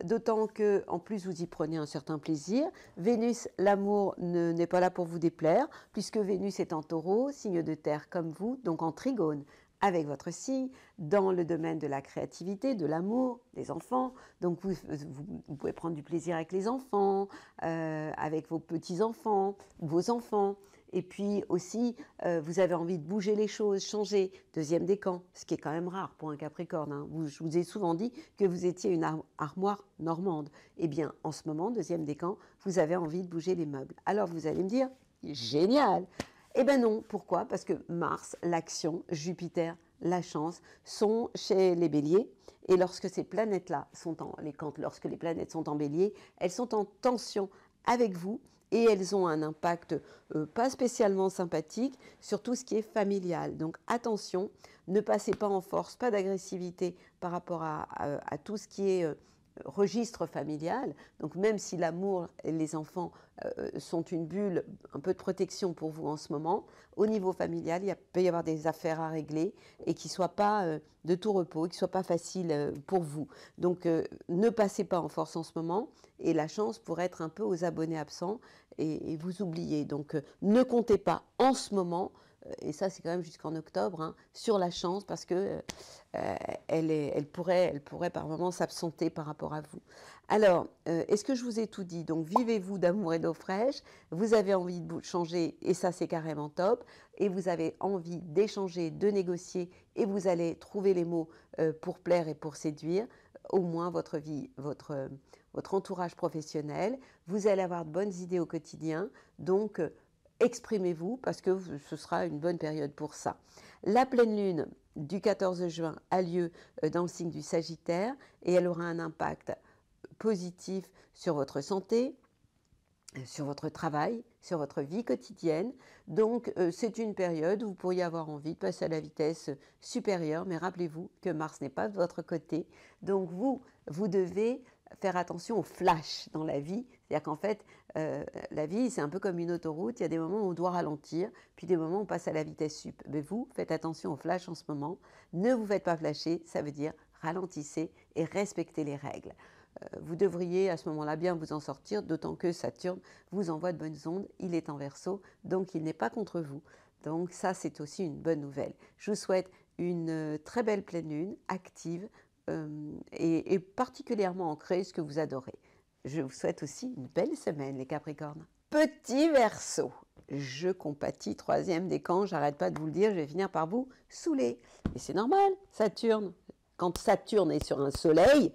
d'autant que en plus vous y prenez un certain plaisir. Vénus, l'amour n'est pas là pour vous déplaire, puisque Vénus est en Taureau, signe de terre comme vous, donc en trigone avec votre signe, dans le domaine de la créativité, de l'amour, des enfants. Donc vous pouvez prendre du plaisir avec les enfants, avec vos petits-enfants, vos enfants. Et puis aussi, vous avez envie de bouger les choses, changer. Deuxième décan, ce qui est quand même rare pour un Capricorne, hein. Je vous ai souvent dit que vous étiez une armoire normande. Eh bien, en ce moment, deuxième décan, vous avez envie de bouger les meubles. Alors vous allez me dire, génial! Eh bien non, pourquoi? Parce que Mars, l'action, Jupiter, la chance, sont chez les béliers. Et lorsque ces planètes-là lorsque les planètes sont en bélier, elles sont en tension avec vous et elles ont un impact pas spécialement sympathique sur tout ce qui est familial. Donc attention, ne passez pas en force, pas d'agressivité par rapport à tout ce qui est registre familial. Donc même si l'amour et les enfants sont une bulle, un peu de protection pour vous en ce moment, au niveau familial, il peut y avoir des affaires à régler et qui ne soient pas de tout repos, qui ne soient pas faciles pour vous. Donc ne passez pas en force en ce moment et la chance pourrait être un peu aux abonnés absents et vous oubliez. Donc ne comptez pas en ce moment, et ça c'est quand même jusqu'en octobre, hein, sur la chance parce que elle pourrait par moments s'absenter par rapport à vous. Alors, est-ce que je vous ai tout dit? Donc, vivez-vous d'amour et d'eau fraîche, vous avez envie de changer, et ça c'est carrément top, et vous avez envie d'échanger, de négocier, et vous allez trouver les mots pour plaire et pour séduire, au moins votre vie, votre entourage professionnel, vous allez avoir de bonnes idées au quotidien, donc exprimez-vous parce que ce sera une bonne période pour ça. La pleine lune du 14 juin a lieu dans le signe du Sagittaire et elle aura un impact positif sur votre santé, sur votre travail, sur votre vie quotidienne. Donc c'est une période où vous pourriez avoir envie de passer à la vitesse supérieure, mais rappelez-vous que Mars n'est pas de votre côté. Donc vous devez faire attention aux flashs dans la vie. C'est-à-dire qu'en fait, la vie, c'est un peu comme une autoroute. Il y a des moments où on doit ralentir, puis des moments où on passe à la vitesse sup. Mais vous, faites attention aux flashs en ce moment. Ne vous faites pas flasher, ça veut dire ralentissez et respectez les règles. Vous devriez à ce moment-là bien vous en sortir, d'autant que Saturne vous envoie de bonnes ondes, il est en Verseau, donc il n'est pas contre vous. Donc ça, c'est aussi une bonne nouvelle. Je vous souhaite une très belle pleine lune, active et particulièrement ancrée, ce que vous adorez. Je vous souhaite aussi une belle semaine, les Capricornes. Petit Verseau, je compatis, troisième décan, j'arrête pas de vous le dire, je vais finir par vous saouler. Et c'est normal, Saturne. Quand Saturne est sur un soleil,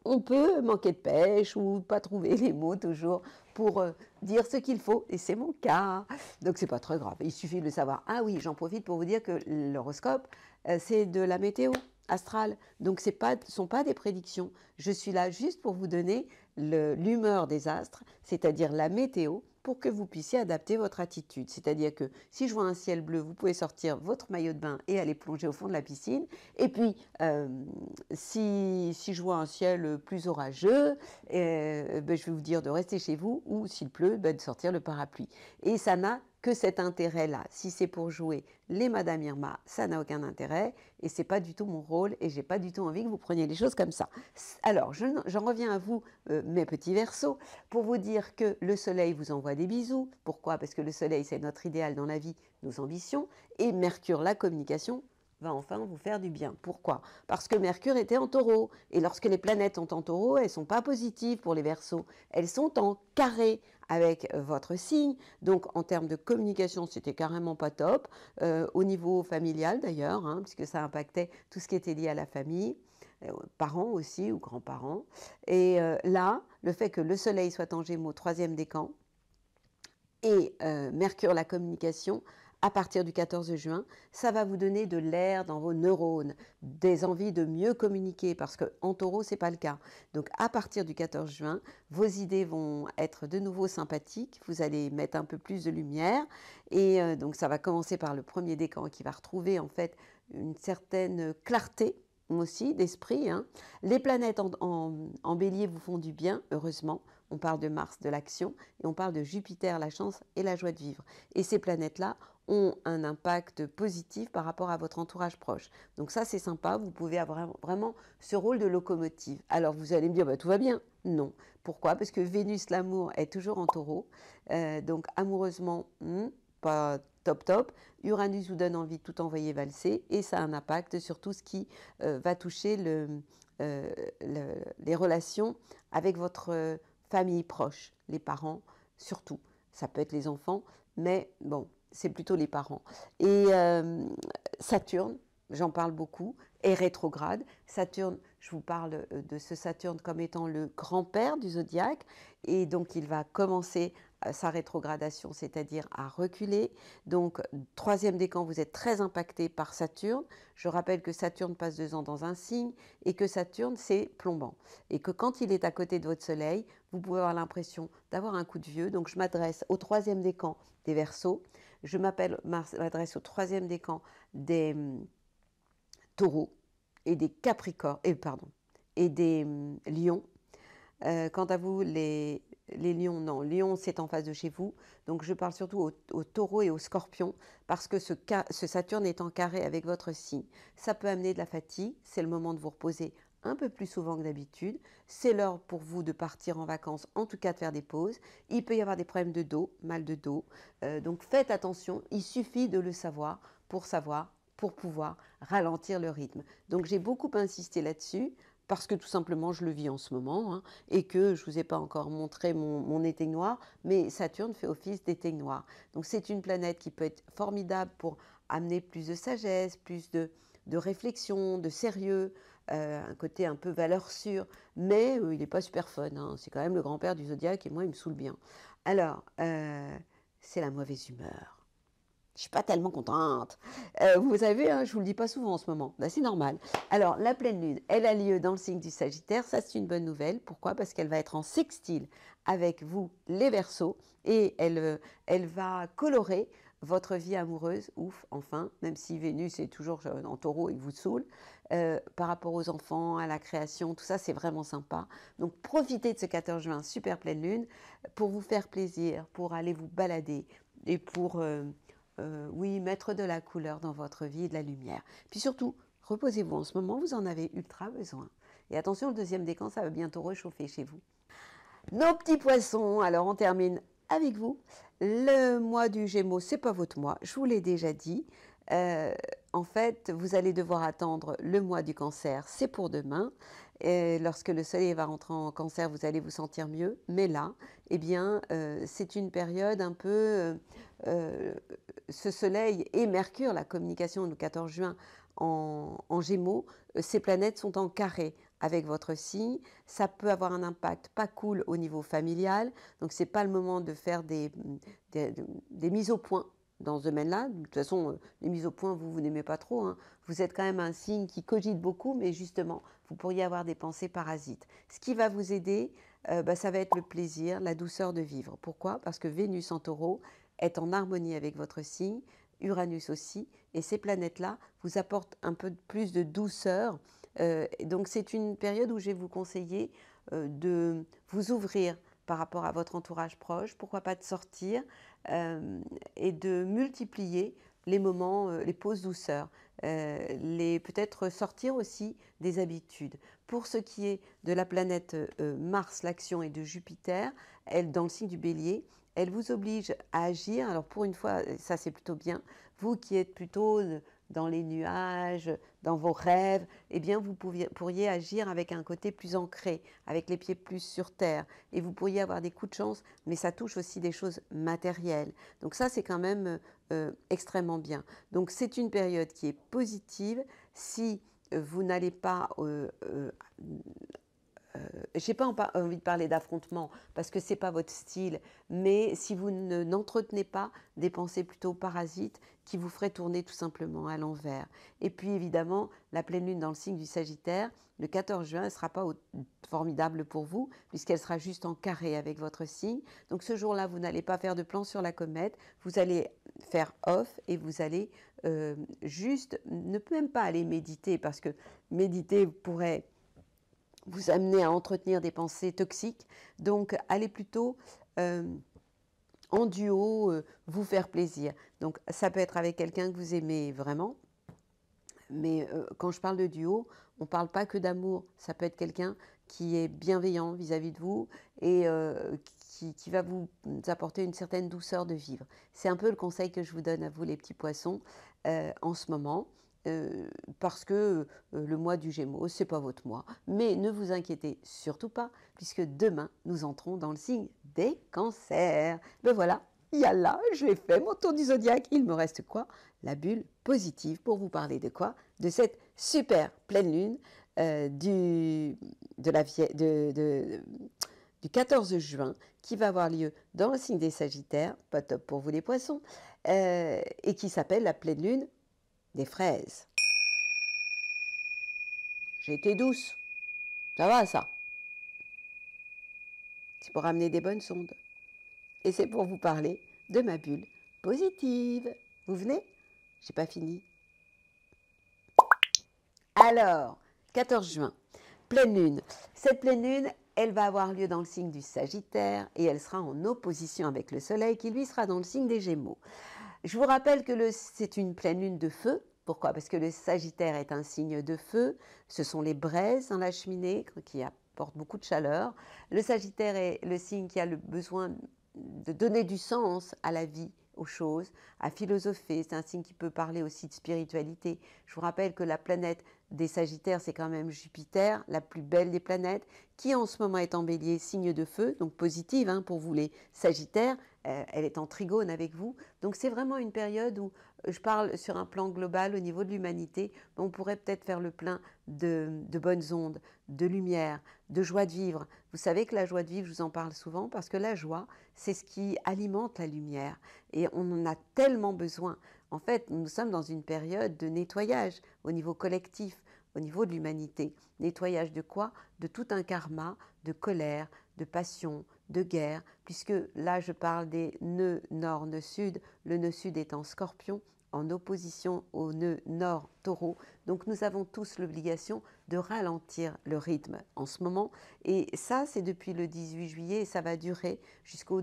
on peut manquer de pêche ou pas trouver les mots toujours pour dire ce qu'il faut, et c'est mon cas. Donc c'est pas très grave, il suffit de le savoir. Ah oui, j'en profite pour vous dire que l'horoscope, c'est de la météo astrale, donc ce ne sont pas des prédictions. Je suis là juste pour vous donner l'humeur des astres, c'est-à-dire la météo, pour que vous puissiez adapter votre attitude. C'est-à-dire que si je vois un ciel bleu, vous pouvez sortir votre maillot de bain et aller plonger au fond de la piscine. Et puis, si je vois un ciel plus orageux, je vais vous dire de rester chez vous, ou s'il pleut, de sortir le parapluie. Et ça n'a que cet intérêt-là. Si c'est pour jouer les Madame Irma, ça n'a aucun intérêt, et c'est pas du tout mon rôle, et j'ai pas du tout envie que vous preniez les choses comme ça. Alors, j'en reviens à vous, mes petits Verseaux, pour vous dire que le soleil vous envoie des bisous. Pourquoi? Parce que le soleil, c'est notre idéal dans la vie, nos ambitions, et Mercure, la communication, va enfin vous faire du bien. Pourquoi? Parce que Mercure était en Taureau, et lorsque les planètes sont en Taureau, elles ne sont pas positives pour les Verseaux, elles sont en carré avec votre signe, donc en termes de communication, c'était carrément pas top, au niveau familial d'ailleurs, hein, puisque ça impactait tout ce qui était lié à la famille, parents aussi, ou grands-parents, et là, le fait que le soleil soit en Gémeaux, troisième décan, et Mercure, la communication, à partir du 14 juin, ça va vous donner de l'air dans vos neurones, des envies de mieux communiquer, parce qu'en Taureau, ce n'est pas le cas. Donc à partir du 14 juin, vos idées vont être de nouveau sympathiques, vous allez mettre un peu plus de lumière, et donc ça va commencer par le premier décan qui va retrouver en fait une certaine clarté aussi d'esprit, hein. Les planètes en bélier vous font du bien, heureusement. On parle de Mars, de l'action, et on parle de Jupiter, la chance et la joie de vivre. Et ces planètes-là ont un impact positif par rapport à votre entourage proche. Donc ça, c'est sympa, vous pouvez avoir vraiment ce rôle de locomotive. Alors vous allez me dire, bah, tout va bien. Non. Pourquoi? Parce que Vénus, l'amour, est toujours en Taureau. Donc amoureusement, pas top top. Uranus vous donne envie de tout envoyer valser, et ça a un impact sur tout ce qui va toucher les relations avec votre famille proche, les parents surtout. Ça peut être les enfants, mais bon, c'est plutôt les parents. Et Saturne, j'en parle beaucoup, est rétrograde. Saturne, je vous parle de ce Saturne comme étant le grand-père du zodiaque, et donc il va commencer sa rétrogradation, c'est-à-dire à reculer. Donc, troisième décan, vous êtes très impacté par Saturne. Je rappelle que Saturne passe 2 ans dans un signe et que Saturne, c'est plombant. Et que quand il est à côté de votre Soleil, vous pouvez avoir l'impression d'avoir un coup de vieux. Donc, je m'adresse au troisième décan des Verseaux. Je m'adresse au troisième décan des Taureaux et des Capricornes, et des Lions. Quant à vous, les lions, non, lion c'est en face de chez vous, donc je parle surtout aux taureaux et aux scorpions, parce que ce Saturne est en carré avec votre signe. Ça peut amener de la fatigue, c'est le moment de vous reposer un peu plus souvent que d'habitude, c'est l'heure pour vous de partir en vacances, en tout cas de faire des pauses. Il peut y avoir des problèmes de dos, mal de dos, donc faites attention, il suffit de le savoir, pour pouvoir ralentir le rythme. Donc j'ai beaucoup insisté là-dessus, parce que tout simplement je le vis en ce moment, hein, et que je ne vous ai pas encore montré mon éteignoir, mais Saturne fait office d'éteignoir. Donc c'est une planète qui peut être formidable pour amener plus de sagesse, plus de réflexion, de sérieux, un côté un peu valeur sûre, mais il n'est pas super fun, hein, c'est quand même le grand-père du zodiaque et moi il me saoule bien. Alors, c'est la mauvaise humeur. Je suis pas tellement contente. Vous savez, hein, je vous le dis pas souvent en ce moment. Ben, c'est normal. Alors, la pleine lune, elle a lieu dans le signe du Sagittaire. Ça, c'est une bonne nouvelle. Pourquoi? Parce qu'elle va être en sextile avec vous, les Verseaux, et elle va colorer votre vie amoureuse. Ouf, enfin, même si Vénus est toujours en Taureau et vous saoule. Par rapport aux enfants, à la création, tout ça, c'est vraiment sympa. Donc, profitez de ce 14 juin, super pleine lune, pour vous faire plaisir, pour aller vous balader et pour oui, mettre de la couleur dans votre vie et de la lumière. Puis surtout, reposez-vous en ce moment, vous en avez ultra besoin. Et attention, le deuxième décan, ça va bientôt réchauffer chez vous. Nos petits poissons, alors on termine avec vous. Le mois du Gémeaux, c'est pas votre mois, je vous l'ai déjà dit. En fait, vous allez devoir attendre le mois du Cancer, c'est pour demain. Et lorsque le soleil va rentrer en Cancer, vous allez vous sentir mieux. Mais là, eh bien, c'est une période un peu... ce soleil et Mercure, la communication le 14 juin en Gémeaux, ces planètes sont en carré avec votre signe. Ça peut avoir un impact pas cool au niveau familial. Donc, ce n'est pas le moment de faire des mises au point dans ce domaine-là. De toute façon, les mises au point, vous n'aimez pas trop, hein. Vous êtes quand même un signe qui cogite beaucoup, mais justement, vous pourriez avoir des pensées parasites. Ce qui va vous aider, ça va être le plaisir, la douceur de vivre. Pourquoi? Parce que Vénus en Taureau est en harmonie avec votre signe, Uranus aussi, et ces planètes-là vous apportent un peu plus de douceur. Donc c'est une période où je vais vous conseiller de vous ouvrir par rapport à votre entourage proche, pourquoi pas de sortir et de multiplier les moments, les pauses douceur, peut-être sortir aussi des habitudes. Pour ce qui est de la planète Mars, l'action, et de Jupiter, elle dans le signe du Bélier, elle vous oblige à agir. Alors pour une fois, ça c'est plutôt bien. Vous qui êtes plutôt dans les nuages, dans vos rêves, eh bien vous pourriez agir avec un côté plus ancré, avec les pieds plus sur terre. Et vous pourriez avoir des coups de chance, mais ça touche aussi des choses matérielles. Donc ça, c'est quand même extrêmement bien. Donc c'est une période qui est positive. Si vous n'allez pas... je n'ai pas envie de parler d'affrontement parce que ce n'est pas votre style, mais si vous n'entretenez pas des pensées plutôt parasites qui vous feraient tourner tout simplement à l'envers. Et puis évidemment, la pleine lune dans le signe du Sagittaire, le 14 juin, elle ne sera pas formidable pour vous puisqu'elle sera juste en carré avec votre signe. Donc ce jour-là, vous n'allez pas faire de plan sur la comète, vous allez faire off et vous allez juste ne même pas aller méditer parce que méditer pourrait vous amener à entretenir des pensées toxiques. Donc, allez plutôt en duo, vous faire plaisir. Donc, ça peut être avec quelqu'un que vous aimez vraiment. Mais quand je parle de duo, on ne parle pas que d'amour. Ça peut être quelqu'un qui est bienveillant vis-à-vis de vous et qui va vous apporter une certaine douceur de vivre. C'est un peu le conseil que je vous donne à vous, les petits poissons, en ce moment. Parce que le mois du Gémeaux, ce n'est pas votre mois. Mais ne vous inquiétez surtout pas, puisque demain, nous entrons dans le signe des cancers. Ben voilà, Yalla, je l'ai fait, mon tour du zodiaque. Il me reste quoi? La bulle positive pour vous parler de quoi? De cette super pleine lune du 14 juin qui va avoir lieu dans le signe des Sagittaires, pas top pour vous les poissons, et qui s'appelle la pleine lune des fraises. J'ai été douce, ça va ça? C'est pour amener des bonnes ondes. Et c'est pour vous parler de ma bulle positive. Vous venez? J'ai pas fini. Alors, 14 juin, pleine lune. Cette pleine lune, elle va avoir lieu dans le signe du Sagittaire et elle sera en opposition avec le Soleil qui lui sera dans le signe des Gémeaux. Je vous rappelle que c'est une pleine lune de feu. Pourquoi? Parce que le Sagittaire est un signe de feu. Ce sont les braises dans la cheminée qui apportent beaucoup de chaleur. Le Sagittaire est le signe qui a le besoin de donner du sens à la vie, aux choses, à philosopher. C'est un signe qui peut parler aussi de spiritualité. Je vous rappelle que la planète des Sagittaires, c'est quand même Jupiter, la plus belle des planètes, qui en ce moment est en Bélier, signe de feu, donc positive pour vous les Sagittaires. Elle est en trigone avec vous. Donc c'est vraiment une période où je parle sur un plan global au niveau de l'humanité. On pourrait peut-être faire le plein de bonnes ondes, de lumière, de joie de vivre. Vous savez que la joie de vivre, je vous en parle souvent parce que la joie, c'est ce qui alimente la lumière. Et on en a tellement besoin. En fait, nous sommes dans une période de nettoyage au niveau collectif, au niveau de l'humanité. Nettoyage de quoi? De tout un karma, de colère, de passion, de guerre, puisque là je parle des nœuds nord, nœud sud, le nœud sud est en Scorpion, en opposition au nœud nord Taureau. Donc nous avons tous l'obligation de ralentir le rythme en ce moment. Et ça, c'est depuis le 18 juillet et ça va durer jusqu'au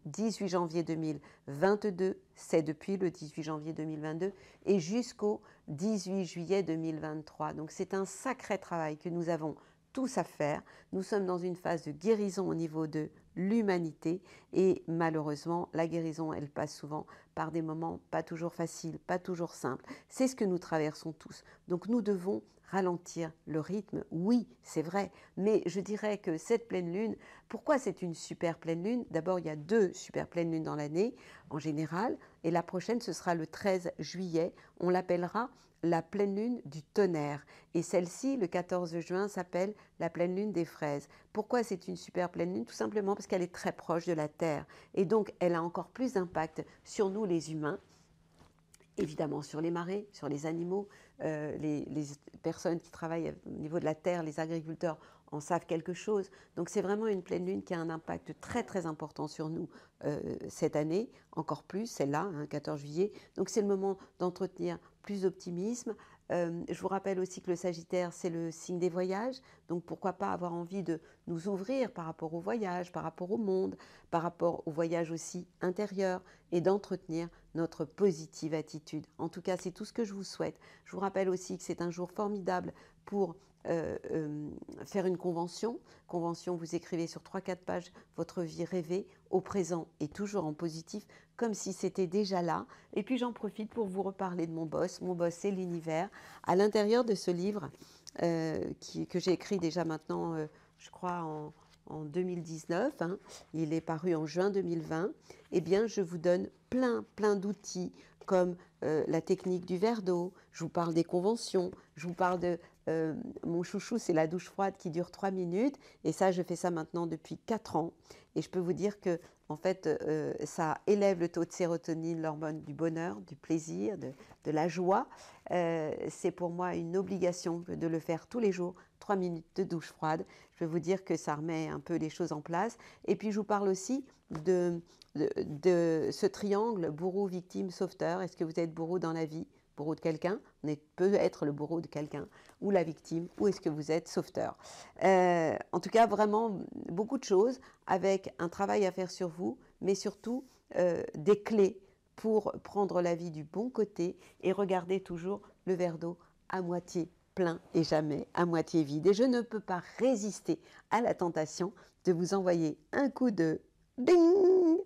18 janvier 2022. C'est depuis le 18 janvier 2022 et jusqu'au 18 juillet 2023. Donc c'est un sacré travail que nous avons tous à faire. Nous sommes dans une phase de guérison au niveau de l'humanité et malheureusement, la guérison, elle passe souvent par des moments pas toujours faciles, pas toujours simples. C'est ce que nous traversons tous. Donc nous devons ralentir le rythme, oui, c'est vrai, mais je dirais que cette pleine lune, pourquoi c'est une super pleine lune? D'abord, il y a 2 super pleines lunes dans l'année, en général, et la prochaine, ce sera le 13 juillet, on l'appellera la pleine lune du tonnerre. Et celle-ci, le 14 juin, s'appelle la pleine lune des fraises. Pourquoi c'est une super pleine lune? Tout simplement parce qu'elle est très proche de la Terre. Et donc, elle a encore plus d'impact sur nous, les humains, évidemment sur les marées, sur les animaux, les personnes qui travaillent au niveau de la terre, les agriculteurs en savent quelque chose. Donc c'est vraiment une pleine lune qui a un impact très très important sur nous cette année, encore plus, celle-là, 14 juillet. Donc c'est le moment d'entretenir plus d'optimisme. Je vous rappelle aussi que le Sagittaire, c'est le signe des voyages. Donc pourquoi pas avoir envie de nous ouvrir par rapport au voyage, par rapport au monde, par rapport au voyage aussi intérieur et d'entretenir notre positive attitude. En tout cas, c'est tout ce que je vous souhaite. Je vous rappelle aussi que c'est un jour formidable pour faire une convention. Convention, vous écrivez sur 3-4 pages votre vie rêvée au présent et toujours en positif, comme si c'était déjà là. Et puis j'en profite pour vous reparler de mon boss. Mon boss, c'est l'univers. À l'intérieur de ce livre que j'ai écrit déjà maintenant, je crois, en 2019, il est paru en juin 2020, eh bien, je vous donne plein d'outils comme la technique du verre d'eau, je vous parle des conventions, je vous parle de mon chouchou, c'est la douche froide qui dure 3 minutes, et ça, je fais ça maintenant depuis 4 ans, et je peux vous dire que en fait, ça élève le taux de sérotonine, l'hormone du bonheur, du plaisir, de la joie. C'est pour moi une obligation de le faire tous les jours, 3 minutes de douche froide. Je vais vous dire que ça remet un peu les choses en place. Et puis, je vous parle aussi de ce triangle bourreau, victime, sauveteur. Est-ce que vous êtes bourreau dans la vie? Bourreau de quelqu'un, on peut être le bourreau de quelqu'un, ou la victime, ou est-ce que vous êtes sauveteur? En tout cas, vraiment beaucoup de choses, avec un travail à faire sur vous, mais surtout des clés pour prendre la vie du bon côté et regarder toujours le verre d'eau à moitié plein et jamais à moitié vide. Et je ne peux pas résister à la tentation de vous envoyer un coup de ding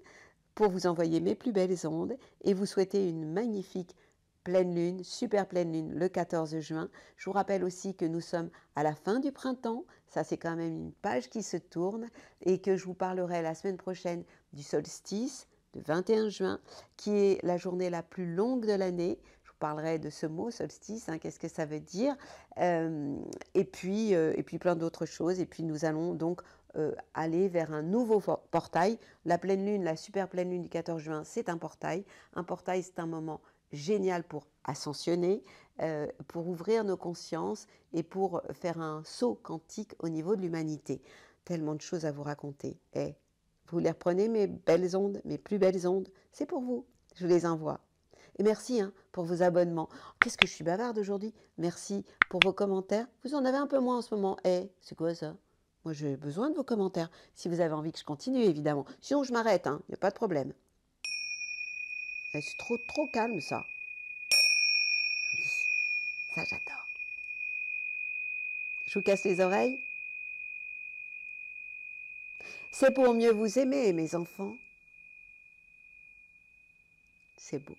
pour vous envoyer mes plus belles ondes et vous souhaiter une magnifique pleine lune, super pleine lune, le 14 juin. Je vous rappelle aussi que nous sommes à la fin du printemps. Ça, c'est quand même une page qui se tourne et que je vous parlerai la semaine prochaine du solstice de 21 juin, qui est la journée la plus longue de l'année. Je vous parlerai de ce mot, solstice, hein, qu'est-ce que ça veut dire, et puis plein d'autres choses. Et puis nous allons donc aller vers un nouveau portail. La pleine lune, la super pleine lune du 14 juin, c'est un portail. Un portail, c'est un moment génial pour ascensionner, pour ouvrir nos consciences et pour faire un saut quantique au niveau de l'humanité. Tellement de choses à vous raconter. Et vous les reprenez, mes belles ondes, mes plus belles ondes, c'est pour vous. Je vous les envoie. Et merci pour vos abonnements. Qu'est-ce que je suis bavarde aujourd'hui. Merci pour vos commentaires. Vous en avez un peu moins en ce moment. C'est quoi ça? Moi, j'ai besoin de vos commentaires. Si vous avez envie que je continue, évidemment. Sinon, je m'arrête. Il n'y a pas de problème. C'est trop calme, ça. Oui, ça, j'adore. Je vous casse les oreilles. C'est pour mieux vous aimer, mes enfants. C'est beau.